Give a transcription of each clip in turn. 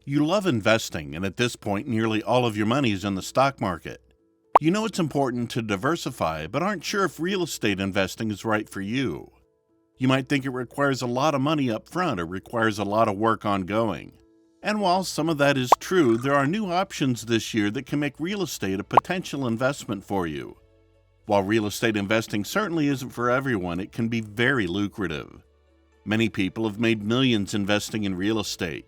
You love investing, and at this point, nearly all of your money is in the stock market. You know it's important to diversify, but aren't sure if real estate investing is right for you. You might think it requires a lot of money up front or requires a lot of work ongoing. And while some of that is true, there are new options this year that can make real estate a potential investment for you. While real estate investing certainly isn't for everyone, it can be very lucrative. Many people have made millions investing in real estate.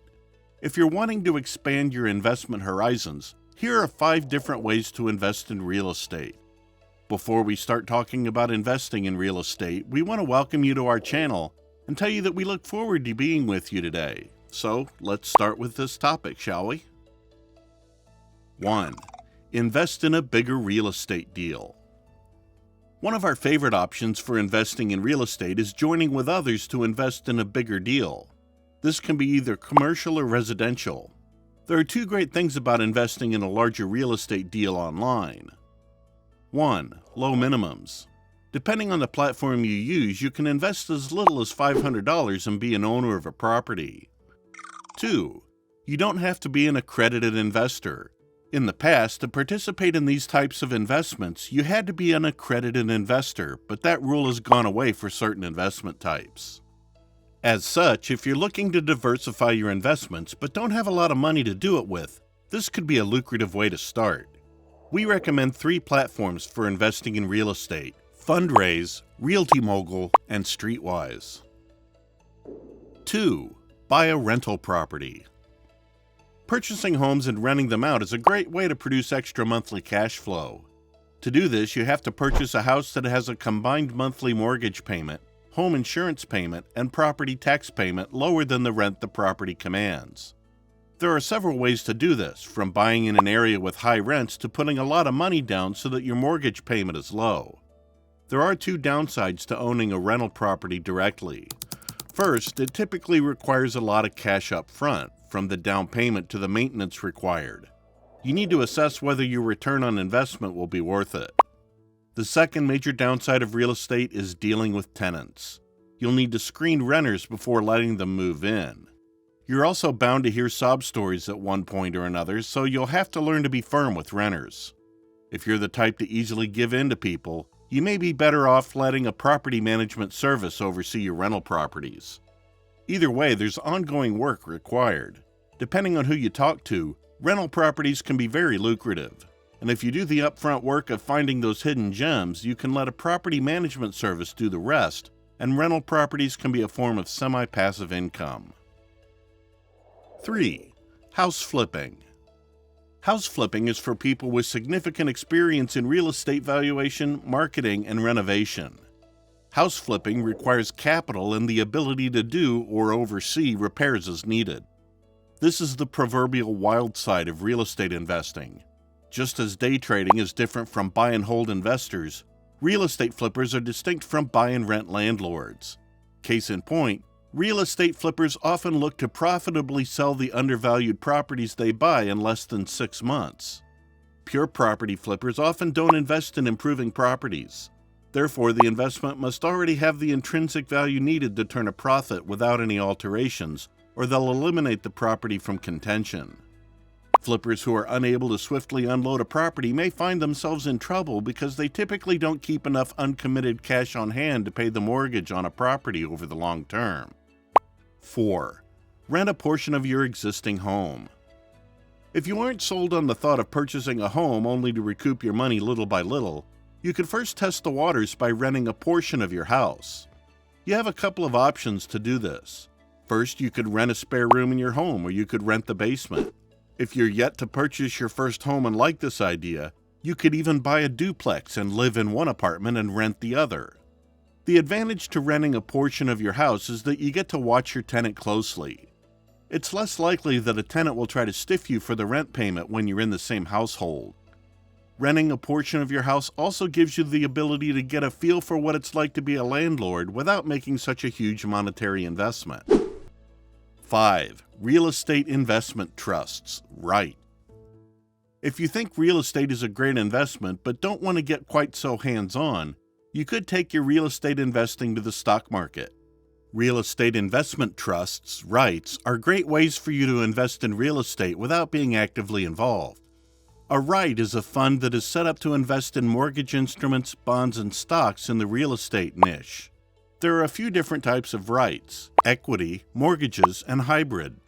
If you're wanting to expand your investment horizons, here are 5 different ways to invest in real estate. Before we start talking about investing in real estate, we want to welcome you to our channel and tell you that we look forward to being with you today. So, let's start with this topic, shall we? 1. Invest in a bigger real estate deal. One of our favorite options for investing in real estate is joining with others to invest in a bigger deal. This can be either commercial or residential. There are 2 great things about investing in a larger real estate deal online. 1. Low minimums. Depending on the platform you use, you can invest as little as $500 and be an owner of a property. 2. You don't have to be an accredited investor. In the past, to participate in these types of investments, you had to be an accredited investor, but that rule has gone away for certain investment types. As such, if you're looking to diversify your investments but don't have a lot of money to do it with, this could be a lucrative way to start. We recommend 3 platforms for investing in real estate: Fundraise, Realty Mogul, and Streetwise. 2. Buy a rental property. Purchasing homes and renting them out is a great way to produce extra monthly cash flow. To do this, you have to purchase a house that has a combined monthly mortgage payment, home insurance payment, and property tax payment lower than the rent the property commands. There are several ways to do this, from buying in an area with high rents to putting a lot of money down so that your mortgage payment is low. There are 2 downsides to owning a rental property directly. First, it typically requires a lot of cash up front, from the down payment to the maintenance required. You need to assess whether your return on investment will be worth it. The second major downside of real estate is dealing with tenants. You'll need to screen renters before letting them move in. You're also bound to hear sob stories at one point or another, so you'll have to learn to be firm with renters. If you're the type to easily give in to people, you may be better off letting a property management service oversee your rental properties. Either way, there's ongoing work required. Depending on who you talk to, rental properties can be very lucrative. And if you do the upfront work of finding those hidden gems, you can let a property management service do the rest, and rental properties can be a form of semi-passive income. 3. House flipping. House flipping is for people with significant experience in real estate valuation, marketing, and renovation. House flipping requires capital and the ability to do or oversee repairs as needed. This is the proverbial wild side of real estate investing. Just as day trading is different from buy and hold investors, real estate flippers are distinct from buy and rent landlords. Case in point, real estate flippers often look to profitably sell the undervalued properties they buy in less than 6 months. Pure property flippers often don't invest in improving properties. Therefore, the investment must already have the intrinsic value needed to turn a profit without any alterations, or they'll eliminate the property from contention. Flippers who are unable to swiftly unload a property may find themselves in trouble because they typically don't keep enough uncommitted cash on hand to pay the mortgage on a property over the long term. 4. Rent a portion of your existing home. If you aren't sold on the thought of purchasing a home only to recoup your money little by little, you could first test the waters by renting a portion of your house. You have a couple of options to do this. First, you could rent a spare room in your home, or you could rent the basement. If you're yet to purchase your first home and like this idea, you could even buy a duplex and live in one apartment and rent the other. The advantage to renting a portion of your house is that you get to watch your tenant closely. It's less likely that a tenant will try to stiff you for the rent payment when you're in the same household. Renting a portion of your house also gives you the ability to get a feel for what it's like to be a landlord without making such a huge monetary investment. 5. Real estate investment trusts. Right. If you think real estate is a great investment but don't want to get quite so hands-on, you could take your real estate investing to the stock market. Real estate investment trusts, REITs, are great ways for you to invest in real estate without being actively involved. A REIT is a fund that is set up to invest in mortgage instruments, bonds, and stocks in the real estate niche. There are a few different types of REITs: equity, mortgages, and hybrid.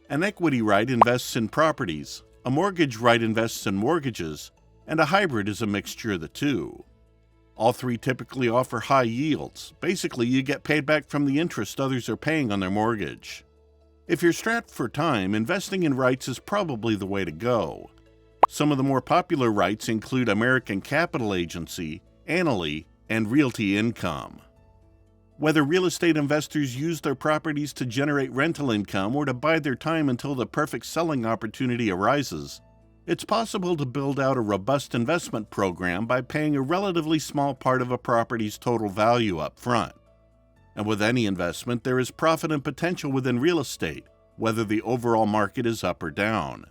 An equity REIT invests in properties, a mortgage REIT invests in mortgages, and a hybrid is a mixture of the two. All three typically offer high yields. Basically, you get paid back from the interest others are paying on their mortgage. If you're strapped for time, investing in REITs is probably the way to go. Some of the more popular REITs include American Capital Agency, Annaly, and Realty Income. Whether real estate investors use their properties to generate rental income or to bide their time until the perfect selling opportunity arises, it's possible to build out a robust investment program by paying a relatively small part of a property's total value up front. And with any investment, there is profit and potential within real estate, whether the overall market is up or down.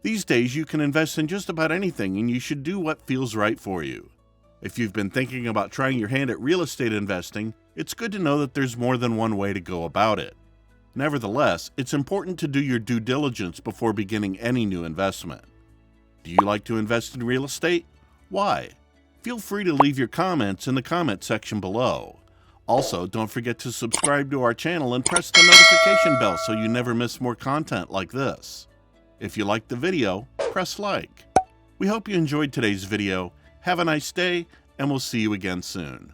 These days, you can invest in just about anything, and you should do what feels right for you. If you've been thinking about trying your hand at real estate investing, it's good to know that there's more than one way to go about it. Nevertheless, it's important to do your due diligence before beginning any new investment. Do you like to invest in real estate? Why? Feel free to leave your comments in the comment section below. Also, don't forget to subscribe to our channel and press the notification bell so you never miss more content like this. If you liked the video, press like. We hope you enjoyed today's video. Have a nice day, and we'll see you again soon.